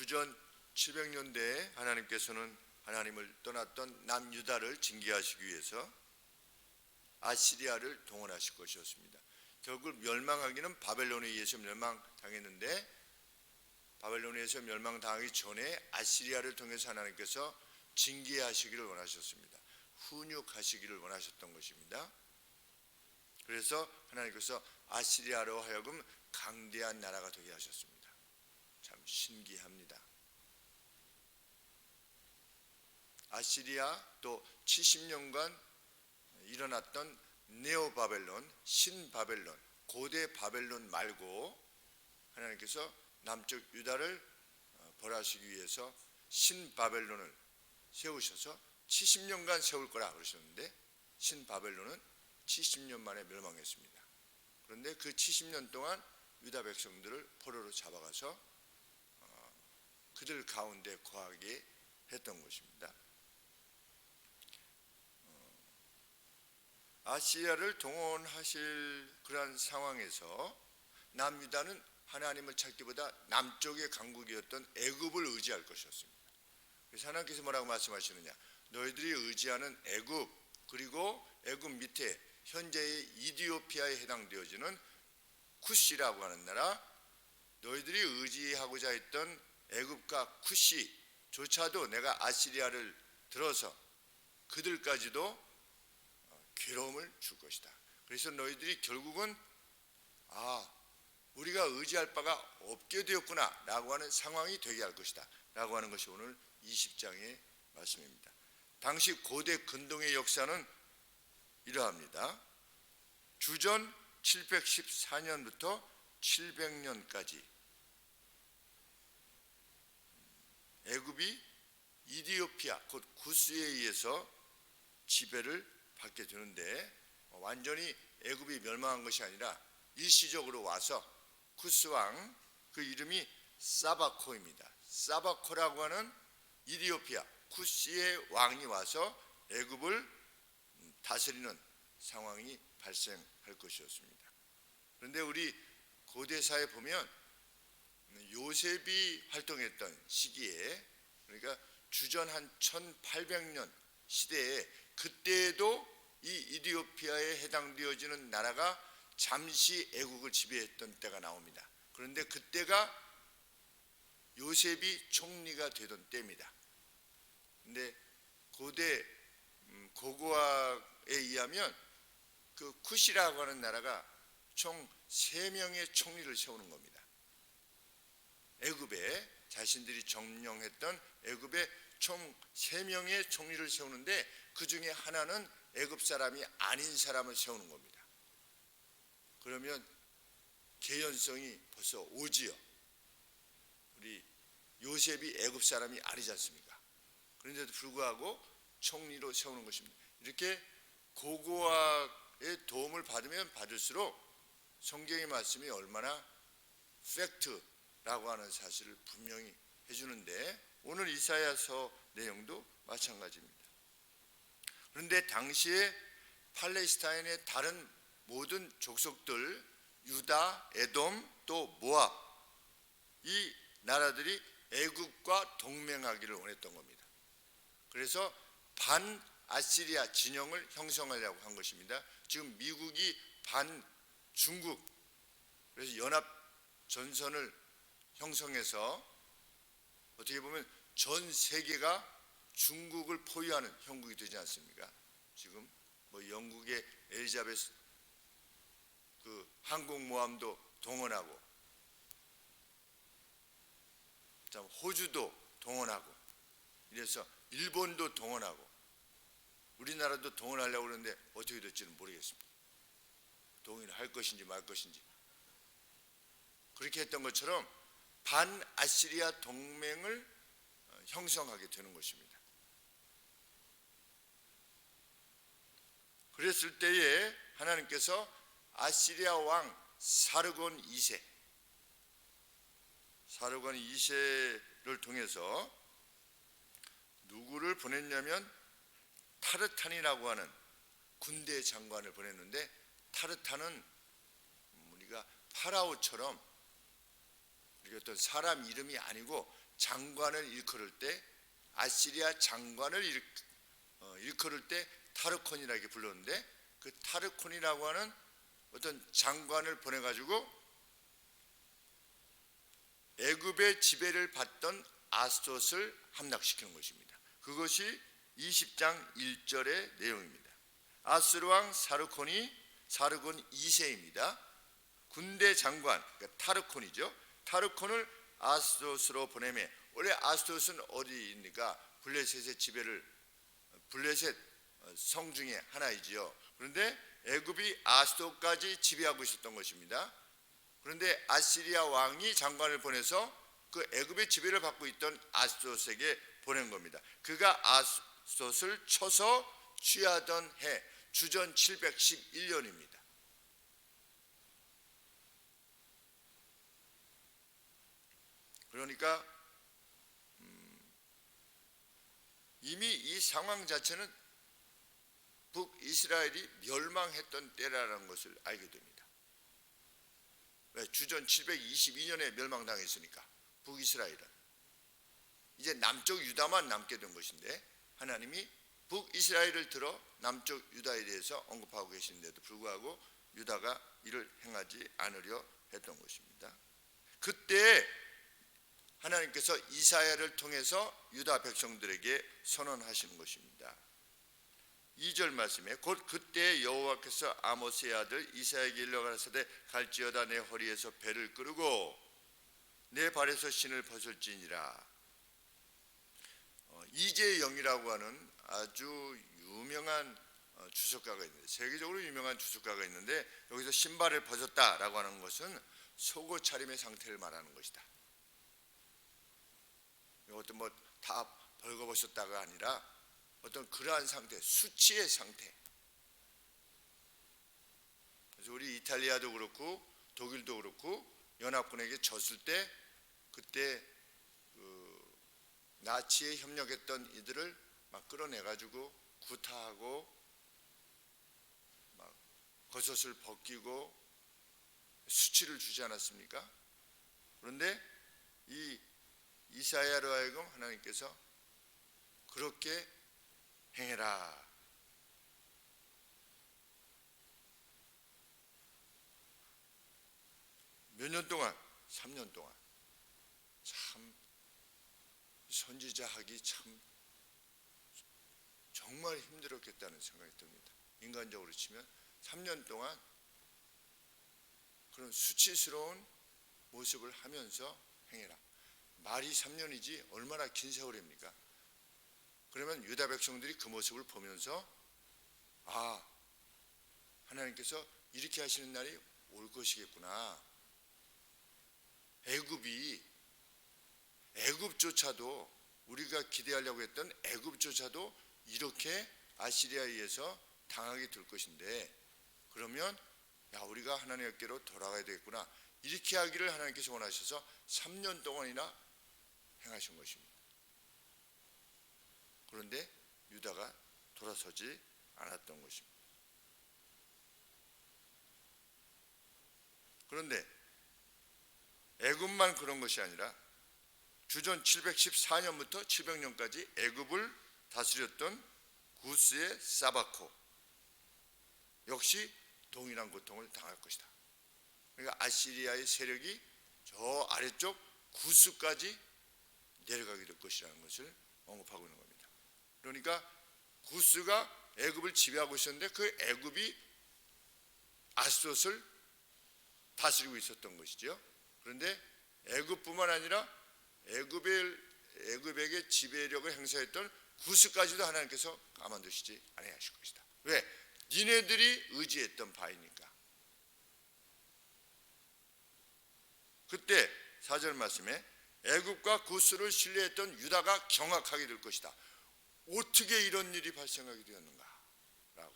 주전 700년대에 하나님께서는 하나님을 떠났던 남유다를 징계하시기 위해서 아시리아를 동원하실 것이었습니다. 결국 멸망하기는 바벨론에 의해서 멸망당했는데, 바벨론에 의해서 멸망당하기 전에 아시리아를 통해서 하나님께서 징계하시기를 원하셨습니다. 훈육하시기를 원하셨던 것입니다. 그래서 하나님께서 아시리아로 하여금 강대한 나라가 되게 하셨습니다. 참 신기합니다. 아시리아, 또 70년간 일어났던 네오 바벨론, 신바벨론, 고대 바벨론 말고 하나님께서 남쪽 유다를 벌하시기 위해서 신바벨론을 세우셔서 70년간 세울 거라 그러셨는데, 신바벨론은 70년 만에 멸망했습니다. 그런데 그 70년 동안 유다 백성들을 포로로 잡아가서 그들 가운데 거하게 했던 것입니다. 아시리아를 동원하실 그러한 상황에서 남유다는 하나님을 찾기보다 남쪽의 강국이었던 애굽을 의지할 것이었습니다. 그래서 하나님께서 뭐라고 말씀하시느냐, 너희들이 의지하는 애굽, 그리고 애굽 밑에 현재의 이디오피아에 해당되어지는 쿠시라고 하는 나라, 너희들이 의지하고자 했던 애굽과 쿠시조차도 내가 아시리아를 들어서 그들까지도 괴로움을 줄 것이다. 그래서 너희들이 결국은 우리가 의지할 바가 없게 되었구나 라고 하는 상황이 되게 할 것이다 라고 하는 것이 오늘 20장의 말씀입니다. 당시 고대 근동의 역사는 이러합니다. 주전 714년부터 700년까지 애굽이 이디오피아 곧 구스에 의해서 지배를 받게 되는데, 완전히 애굽이 멸망한 것이 아니라 일시적으로 와서 쿠스 왕, 그 이름이 사바코입니다. 사바코라고 하는 이디오피아 쿠시의 왕이 와서 애굽을 다스리는 상황이 발생할 것이었습니다. 그런데 우리 고대사에 보면 요셉이 활동했던 시기에, 그러니까 주전 한 1800년 시대에, 그때에도 이 이디오피아에 해당되어지는 나라가 잠시 애국을 지배했던 때가 나옵니다. 그런데 그때가 요셉이 총리가 되던 때입니다. 그런데 고대 고고학에 의하면 그 쿠시라고 하는 나라가 총 3명의 총리를 세우는 겁니다. 애굽에 자신들이 점령했던 애굽에 총 3명의 총리를 세우는데, 그 중에 하나는 애굽 사람이 아닌 사람을 세우는 겁니다. 그러면 개연성이 벌써 오지요. 우리 요셉이 애굽 사람이 아니지 않습니까? 그런데도 불구하고 총리로 세우는 것입니다. 이렇게 고고학의 도움을 받으면 받을수록 성경의 말씀이 얼마나 팩트라고 하는 사실을 분명히 해주는데, 오늘 이사야서 내용도 마찬가지입니다. 그런데 당시에 팔레스타인의 다른 모든 족속들, 유다, 에돔, 또 모압, 이 나라들이 애굽과 동맹하기를 원했던 겁니다. 그래서 반아시리아 진영을 형성하려고 한 것입니다. 지금 미국이 반중국, 그래서 연합 전선을 형성해서 어떻게 보면 전 세계가 중국을 포위하는 형국이 되지 않습니까? 지금 영국의 엘리자베스 그 항공모함도 동원하고, 호주도 동원하고, 이래서 일본도 동원하고, 우리나라도 동원하려고 그러는데 어떻게 될지는 모르겠습니다. 동의를 할 것인지 말 것인지. 그렇게 했던 것처럼 반아시리아 동맹을 형성하게 되는 것입니다. 그랬을 때에 하나님께서 아시리아 왕 사르곤 2세를 통해서 누구를 보냈냐면 타르탄이라고 하는 군대 장관을 보냈는데, 타르탄은 우리가 파라오처럼 이게 어떤 사람 이름이 아니고 장관을 일컬을 때, 아시리아 장관을 일컬을 때 타르콘이라고 불렀는데, 그 타르콘이라고 하는 어떤 장관을 보내가지고 애굽의 지배를 받던 아스돗을 함락시키는 것입니다. 그것이 20장 1절의 내용입니다. 아스루 왕 사르곤 2세입니다. 군대 장관, 그러니까 타르콘이죠. 타르콘을 아스돗으로 보내며, 원래 아스돗은 어디입니까? 블레셋 성 중에 하나이지요. 그런데 애굽이 아스돗까지 지배하고 있었던 것입니다. 그런데 아시리아 왕이 장관을 보내서 그 애굽의 지배를 받고 있던 아스돗에게 보낸 겁니다. 그가 아스돗을 쳐서 취하던 해 주전 711년입니다. 그러니까 이미 이 상황 자체는 북이스라엘이 멸망했던 때라는 것을 알게 됩니다. 왜? 주전 722년에 멸망당했으니까. 북이스라엘은 이제 남쪽 유다만 남게 된 것인데, 하나님이 북이스라엘을 들어 남쪽 유다에 대해서 언급하고 계시는데도 불구하고 유다가 이를 행하지 않으려 했던 것입니다. 그때 하나님께서 이사야를 통해서 유다 백성들에게 선언하시는 것입니다. 2절 말씀에 곧 그때 여호와께서 아모스의 아들 이사야에게 일러 가라사대 갈지어다 내 허리에서 배를 끄르고 내 발에서 신을 벗을지니라. 이재영이라고 하는 아주 유명한 주석가가 있는데, 세계적으로 유명한 주석가가 있는데, 여기서 신발을 벗었다라고 하는 것은 속옷 차림의 상태를 말하는 것이다. 이것도 뭐 다 벌거벗었다가 아니라 어떤 그러한 상태, 수치의 상태. 그래서 우리 이탈리아도 그렇고 독일도 그렇고 연합군에게 졌을 때, 그때 나치에 협력했던 이들을 막 끌어내가지고 구타하고 막 겉옷을 벗기고 수치를 주지 않았습니까? 그런데 이 이사야로 하여금 하나님께서 그렇게 행해라. 몇 년 동안? 3년 동안. 참 선지자 하기 참 정말 힘들었겠다는 생각이 듭니다. 인간적으로 치면 3년 동안 그런 수치스러운 모습을 하면서 행해라. 말이 3년이지 얼마나 긴 세월입니까? 그러면 유다 백성들이 그 모습을 보면서 하나님께서 이렇게 하시는 날이 올 것이겠구나. 애굽조차도, 우리가 기대하려고 했던 애굽조차도 이렇게 아시리아에 의해서 당하게 될 것인데, 그러면 우리가 하나님께로 돌아가야 되겠구나, 이렇게 하기를 하나님께서 원하셔서 3년 동안이나 행하신 것입니다. 그런데 유다가 돌아서지 않았던 것입니다. 그런데 애굽만 그런 것이 아니라 주전 714년부터 700년까지 애굽을 다스렸던 구스의 사바코 역시 동일한 고통을 당할 것이다. 그러니까 아시리아의 세력이 저 아래쪽 구스까지 내려가게 될 것이라는 것을 언급하고 있는 겁니다. 그러니까 구스가 애굽을 지배하고 있었는데, 그 애굽이 아스돗을 다스리고 있었던 것이죠. 그런데 애굽뿐만 아니라 애굽에게 지배력을 행사했던 구스까지도 하나님께서 가만두시지 아니하실 것이다. 왜? 니네들이 의지했던 바이니까. 그때 4절 말씀에 애굽과 구스를 신뢰했던 유다가 경악하게 될 것이다. 어떻게 이런 일이 발생하게 되었는가 라고.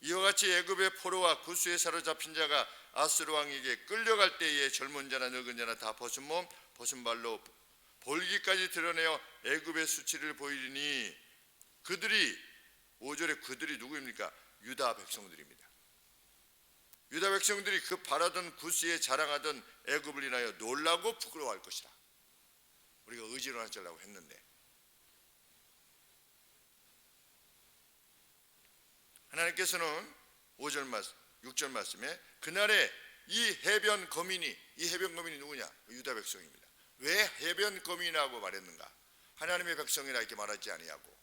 이와 같이 애굽의 포로와 구스에 사로잡힌 자가 아스루 왕에게 끌려갈 때에 젊은 자나 늙은 자나 다 벗은 몸 벗은 발로 볼기까지 드러내어 애굽의 수치를 보이리니, 그들이 5절에 그들이 누구입니까? 유다 백성들입니다. 유다 백성들이 그 바라던 구스에 자랑하던 애굽을 인하여 놀라고 부끄러워할 것이다. 우리가 의지로 하려고 했는데 하나님께서는 5절 말씀, 6절 말씀에 그날에 이 해변 거민이 누구냐? 유다 백성입니다. 왜 해변 거민이라고 말했는가? 하나님의 백성이라 이렇게 말하지 아니하고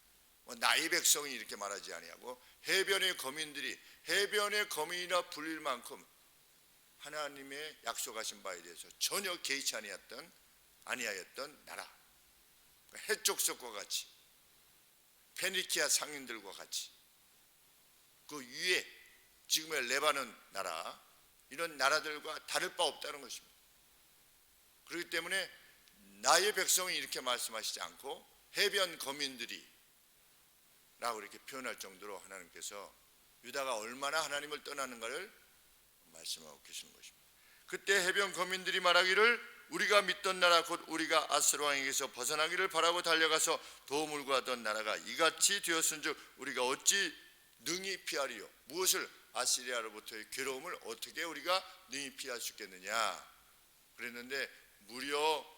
나의 백성이 이렇게 말하지 아니하고 해변의 거민들이 해변의 거민이라 불릴 만큼 하나님의 약속하신 바에 대해서 전혀 개의치 아니하였던 나라, 해족속과 같이 페니키아 상인들과 같이 그 위에 지금의 레바논 나라 이런 나라들과 다를 바 없다는 것입니다. 그렇기 때문에 나의 백성이 이렇게 말씀하시지 않고 해변 거민들이 라고 이렇게 표현할 정도로 하나님께서 유다가 얼마나 하나님을 떠나는가를 말씀하고 계시는 것입니다. 그때 해변 거민들이 말하기를 우리가 믿던 나라 곧 우리가 아스로 왕에게서 벗어나기를 바라고 달려가서 도움을 구하던 나라가 이같이 되었은즉 우리가 어찌 능히 피하리요? 무엇을? 아시리아로부터의 괴로움을 어떻게 우리가 능히 피할 수 있겠느냐? 그랬는데 무려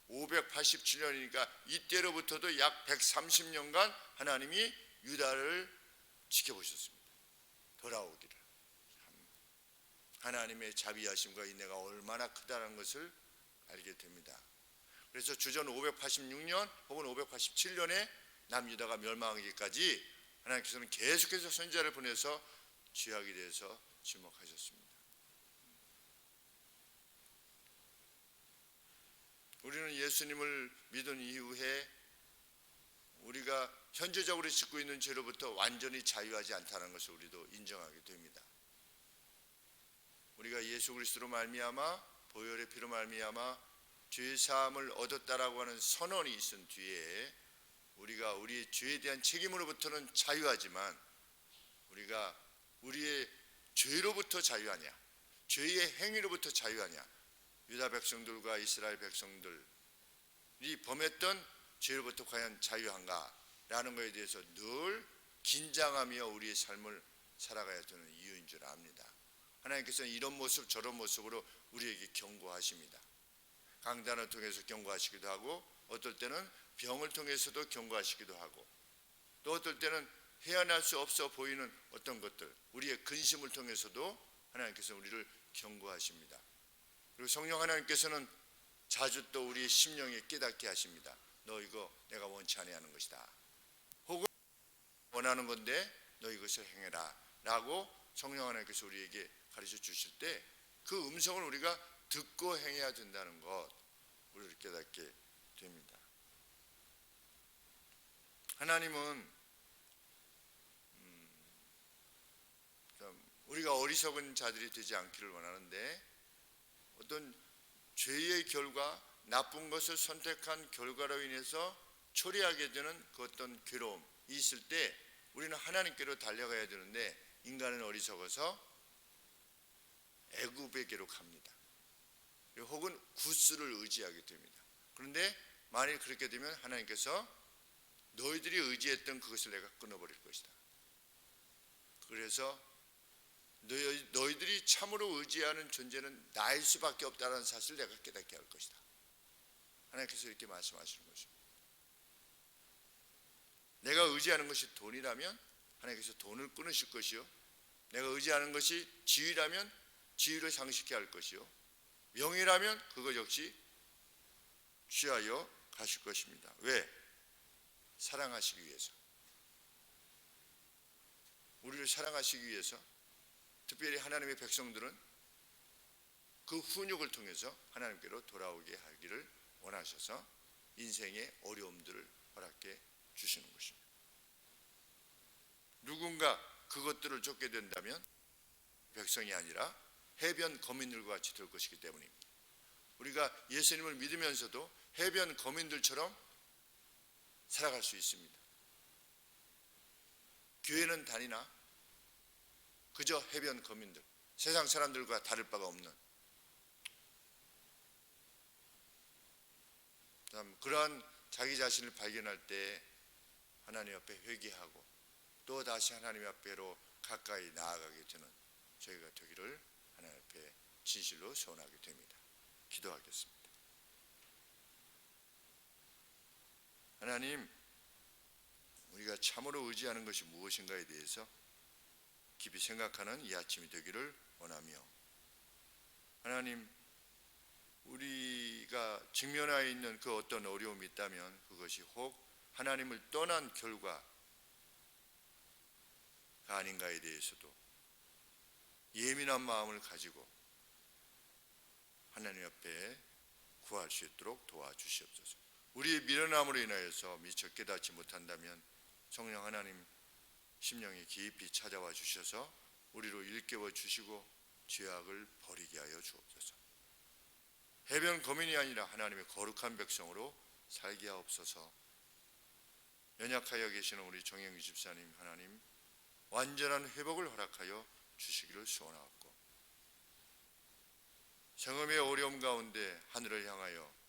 587년이니까 이때로부터도 약 130년간 하나님이 유다를 지켜보셨습니다. 돌아오기를. 하나님의 자비하심과 인내가 얼마나 크다는 것을 알게 됩니다. 그래서 주전 586년 혹은 587년에 남유다가 멸망하기까지 하나님께서는 계속해서 선지자를 보내서 죄악에 대해서 지목하셨습니다. 우리는 예수님을 믿은 이후에 우리가 현재적으로 짓고 있는 죄로부터 완전히 자유하지 않다는 것을 우리도 인정하게 됩니다. 우리가 예수 그리스도로 말미암아 보혈의 피로 말미암아 죄 사함을 얻었다라고 하는 선언이 있은 뒤에 우리가 우리의 죄에 대한 책임으로부터는 자유하지만 우리가 우리의 죄로부터 자유하냐, 죄의 행위로부터 자유하냐, 유다 백성들과 이스라엘 백성들이 범했던 죄로부터 과연 자유한가라는 것에 대해서 늘 긴장하며 우리의 삶을 살아가야 되는 이유인 줄 압니다. 하나님께서는 이런 모습 저런 모습으로 우리에게 경고하십니다. 강단을 통해서 경고하시기도 하고 어떨 때는 병을 통해서도 경고하시기도 하고 또 어떨 때는 헤어날 수 없어 보이는 어떤 것들 우리의 근심을 통해서도 하나님께서 우리를 경고하십니다. 그리고 성령 하나님께서는 자주 또 우리의 심령에 깨닫게 하십니다. 너 이거 내가 원치 아니하는 것이다. 혹은 원하는 건데 너 이것을 행해라 라고 성령 하나님께서 우리에게 가르쳐 주실 때 그 음성을 우리가 듣고 행해야 된다는 것 우리를 깨닫게 됩니다. 하나님은 우리가 어리석은 자들이 되지 않기를 원하는데 어떤 죄의 결과 나쁜 것을 선택한 결과로 인해서 초래하게 되는 그 어떤 괴로움이 있을 때 우리는 하나님께로 달려가야 되는데 인간은 어리석어서 애굽에게로 갑니다. 혹은 구스를 의지하게 됩니다. 그런데 만일 그렇게 되면 하나님께서 너희들이 의지했던 그것을 내가 끊어버릴 것이다. 그래서 너희들이 참으로 의지하는 존재는 나일 수밖에 없다는 사실을 내가 깨닫게 할 것이다. 하나님께서 이렇게 말씀하시는 것입니다. 내가 의지하는 것이 돈이라면 하나님께서 돈을 끊으실 것이요, 내가 의지하는 것이 지위라면 지위를 상실케 할 것이요, 명예라면 그것 역시 취하여 가실 것입니다. 왜? 사랑하시기 위해서. 우리를 사랑하시기 위해서 특별히 하나님의 백성들은 그 훈육을 통해서 하나님께로 돌아오게 하기를 원하셔서 인생의 어려움들을 허락해 주시는 것입니다. 누군가 그것들을 쫓게 된다면 백성이 아니라 해변 거민들과 같이 될 것이기 때문입니다. 우리가 예수님을 믿으면서도 해변 거민들처럼 살아갈 수 있습니다. 교회는 다니나 그저 해변 거민들, 세상 사람들과 다를 바가 없는 그러한 자기 자신을 발견할 때 하나님 앞에 회개하고 또 다시 하나님 앞에로 가까이 나아가게 되는 저희가 되기를 하나님 앞에 진실로 소원하게 됩니다. 기도하겠습니다. 하나님, 우리가 참으로 의지하는 것이 무엇인가에 대해서 깊이 생각하는 이 아침이 되기를 원하며, 하나님, 우리가 직면하여 있는 그 어떤 어려움이 있다면 그것이 혹 하나님을 떠난 결과가 아닌가에 대해서도 예민한 마음을 가지고 하나님 앞에 구할 수 있도록 도와주시옵소서. 우리의 미련함으로 인하여서 미처 깨닫지 못한다면 성령 하나님 심령이 깊이 찾아와 주셔서 우리로 일깨워 주시고 죄악을 버리게 하여 주옵소서. 해변 거민이 아니라 하나님의 거룩한 백성으로 살게 하옵소서. 연약하여 계시는 우리 정영규 집사님 하나님 완전한 회복을 허락하여 주시기를 소원하옵고, 생업의 어려움 가운데 하늘을 향하여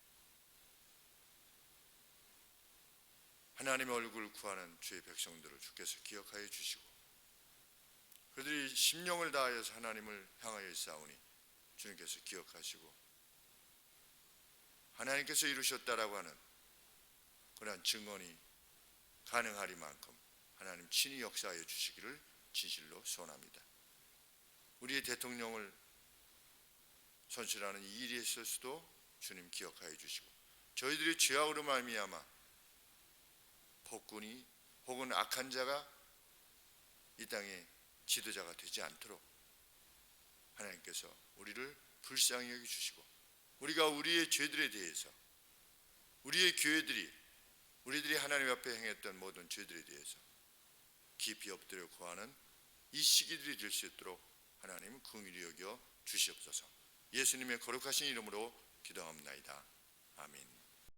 하나님의 얼굴을 구하는 주의 백성들을 주께서 기억하여 주시고, 그들이 심령을 다하여서 하나님을 향하여 싸우니 주님께서 기억하시고 하나님께서 이루셨다라고 하는 그러한 증언이 가능하리만큼 하나님 친히 역사하여 주시기를 진실로 소원합니다. 우리의 대통령을 선출하는 이 일에 있어서도 주님 기억하여 주시고, 저희들의 죄악으로 말미암아 폭군이 혹은 악한 자가 이 땅의 지도자가 되지 않도록 하나님께서 우리를 불쌍히 여겨주시고, 우리가 우리의 죄들에 대해서, 우리의 교회들이 우리들이 하나님 앞에 행했던 모든 죄들에 대해서 깊이 엎드려 구하는 이 시기들이 될 수 있도록 하나님 긍휼히 여겨 주시옵소서. 예수님의 거룩하신 이름으로 기도합니다.